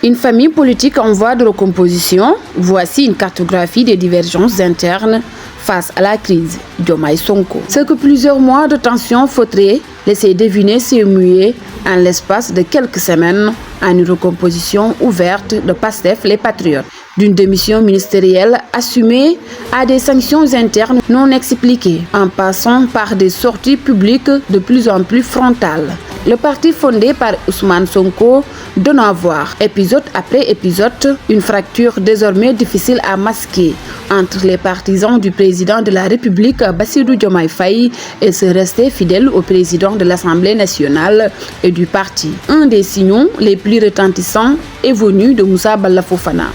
Une famille politique en voie de recomposition, voici une cartographie des divergences internes face à la crise Diomaye Sonko. Ce que plusieurs mois de tension faudrait laisser deviner s'est mué en l'espace de quelques semaines en une recomposition ouverte de Pastef les Patriotes. D'une démission ministérielle assumée à des sanctions internes non expliquées, en passant par des sorties publiques de plus en plus frontales. Le parti fondé par Ousmane Sonko donne à voir, épisode après épisode, une fracture désormais difficile à masquer entre les partisans du président de la République Bassirou Diomaye Faye et ceux restés fidèles au président de l'Assemblée nationale et du parti. Un des signaux les plus retentissants est venu de Moussa Balla Fofana.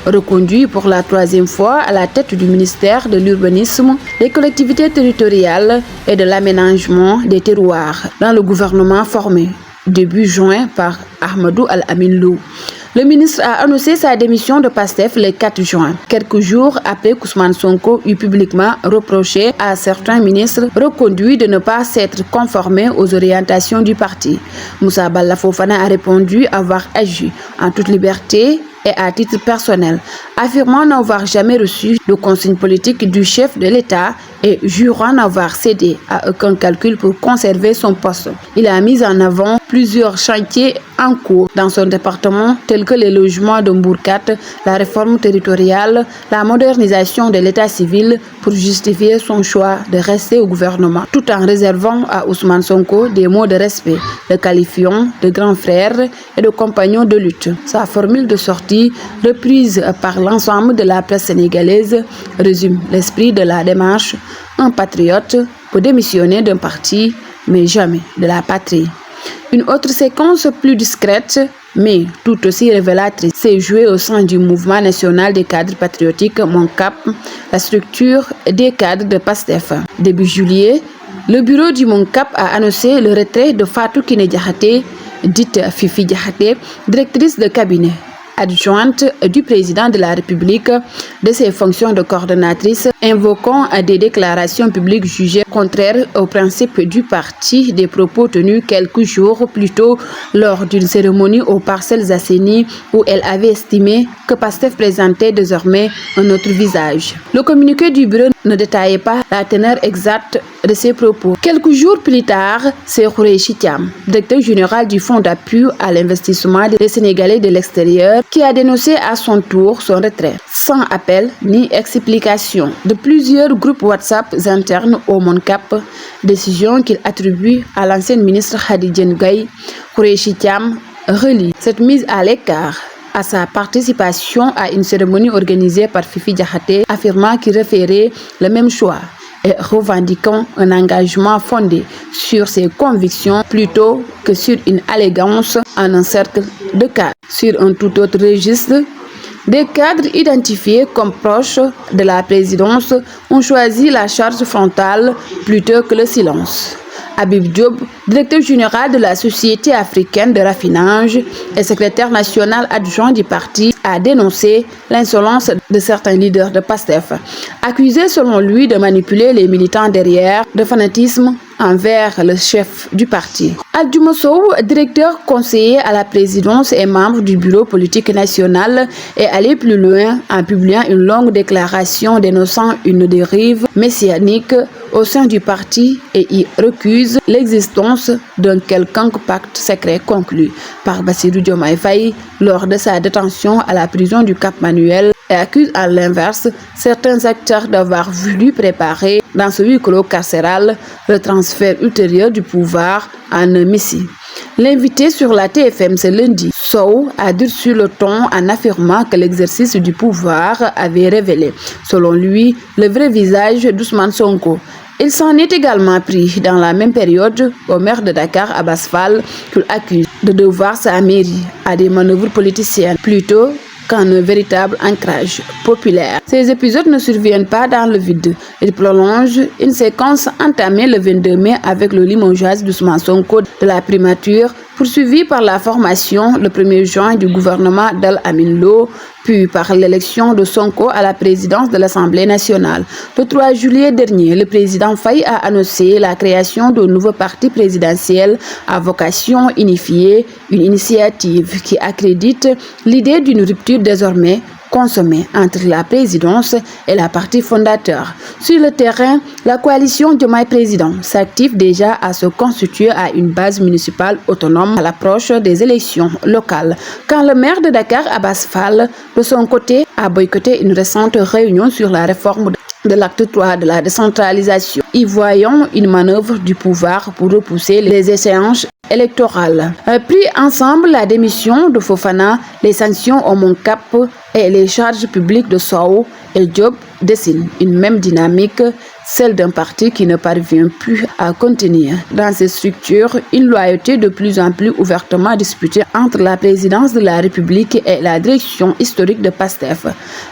Reconduit pour la troisième fois à la tête du ministère de l'Urbanisme, des collectivités territoriales et de l'aménagement des terroirs dans le gouvernement formé début juin par Ahmadou Al-Amin Lo. Le ministre a annoncé sa démission de Pastef le 4 juin, quelques jours après qu'Ousmane Sonko eut publiquement reproché à certains ministres reconduits de ne pas s'être conformés aux orientations du parti. Moussa Balla Fofana a répondu avoir agi en toute liberté et à titre personnel, affirmant n'avoir jamais reçu de consigne politique du chef de l'État et jurant n'avoir cédé à aucun calcul pour conserver son poste. Il a mis en avant plusieurs chantiers en cours dans son département tels que les logements de Mbourkat, la réforme territoriale, la modernisation de l'état civil pour justifier son choix de rester au gouvernement, tout en réservant à Ousmane Sonko des mots de respect, le qualifiant de grand frère et de compagnon de lutte. Sa formule de sortie, reprise par l'ensemble de la presse sénégalaise, résume l'esprit de la démarche. Un patriote peut démissionner d'un parti, mais jamais de la patrie. Une autre séquence plus discrète, mais tout aussi révélatrice, s'est jouée au sein du mouvement national des cadres patriotiques MONCAP, la structure des cadres de Pastef. Début juillet, le bureau du MONCAP a annoncé le retrait de Fatou Kiné Diakhaté, dite Fifi Diakhaté, directrice de cabinet adjointe du président de la République de ses fonctions de coordonnatrice, invoquant des déclarations publiques jugées contraires aux principes du parti, des propos tenus quelques jours plus tôt lors d'une cérémonie aux Parcelles Assainies où elle avait estimé que Pastef présentait désormais un autre visage. Le communiqué du bureau ne détaillait pas la teneur exacte de ces propos. Quelques jours plus tard, c'est Khoureyssi Thiam, directeur général du Fonds d'appui à l'investissement des Sénégalais de l'extérieur, qui a dénoncé à son tour son retrait, sans appel ni explication, de plusieurs groupes WhatsApp internes au MONCAP, décision qu'il attribue à l'ancienne ministre Khady Diène Gaye. Khoureyssi Thiam relie cette mise à l'écart à sa participation à une cérémonie organisée par Fifi Diakhaté, affirmant qu'il référait le même choix et revendiquant un engagement fondé sur ses convictions plutôt que sur une allégance en un cercle de cadres. Sur un tout autre registre, des cadres identifiés comme proches de la présidence ont choisi la charge frontale plutôt que le silence. Habib Diop, directeur général de la Société africaine de raffinage et secrétaire national adjoint du parti, a dénoncé l'insolence de certains leaders de Pastef, accusés selon lui de manipuler les militants derrière, de fanatisme envers le chef du parti. Adjouma Sow, directeur conseiller à la présidence et membre du bureau politique national, est allé plus loin en publiant une longue déclaration dénonçant une dérive messianique au sein du parti et y recuse l'existence d'un quelconque pacte secret conclu par Bassirou Diomaye Faye lors de sa détention à la prison du Cap Manuel et accuse à l'inverse certains acteurs d'avoir voulu préparer dans ce huis clos carcéral le transfert ultérieur du pouvoir en un messie. L'invité sur la TFM ce lundi, Sow a durci le ton en affirmant que l'exercice du pouvoir avait révélé, selon lui, le vrai visage d'Ousmane Sonko. Il s'en est également pris dans la même période au maire de Dakar, Abass Fall, qu'il accuse de devoir sa mairie à des manœuvres politiciennes plutôt qu'en un véritable ancrage populaire. Ces épisodes ne surviennent pas dans le vide. Ils prolongent une séquence entamée le 22 mai avec le limogeage d'Ousmane Sonko de la primature Poursuivi par la formation le 1er juin du gouvernement d'Al-Amin Lo, puis par l'élection de Sonko à la présidence de l'Assemblée nationale. Le 3 juillet dernier, le président Faye a annoncé la création d'un nouveau parti présidentiel à vocation unifiée, une initiative qui accrédite l'idée d'une rupture désormais consommée entre la présidence et la partie fondateur. Sur le terrain, la coalition Diomaye Président s'active déjà à se constituer à une base municipale autonome à l'approche des élections locales. Quand le maire de Dakar, Abass Fall, de son côté, a boycotté une récente réunion sur la réforme de l'acte 3 de la décentralisation, y voyant une manœuvre du pouvoir pour repousser les échéances électorales. Pris ensemble, la démission de Fofana, les sanctions au Mont-Cap et les charges publiques de Sow et Diop dessinent une même dynamique, celle d'un parti qui ne parvient plus à contenir dans ses structures une loyauté de plus en plus ouvertement disputée entre la présidence de la République et la direction historique de PASTEF.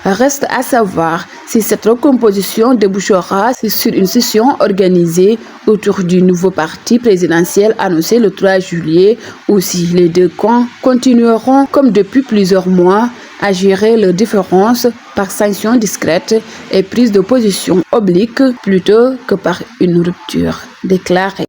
Reste à savoir si cette recomposition débouchera sur une session organisée autour du nouveau parti présidentiel annoncé le 3 juillet ou si les deux camps continueront comme depuis plusieurs mois à gérer leurs différences par sanctions discrètes et prise de position oblique plutôt que par une rupture déclarée.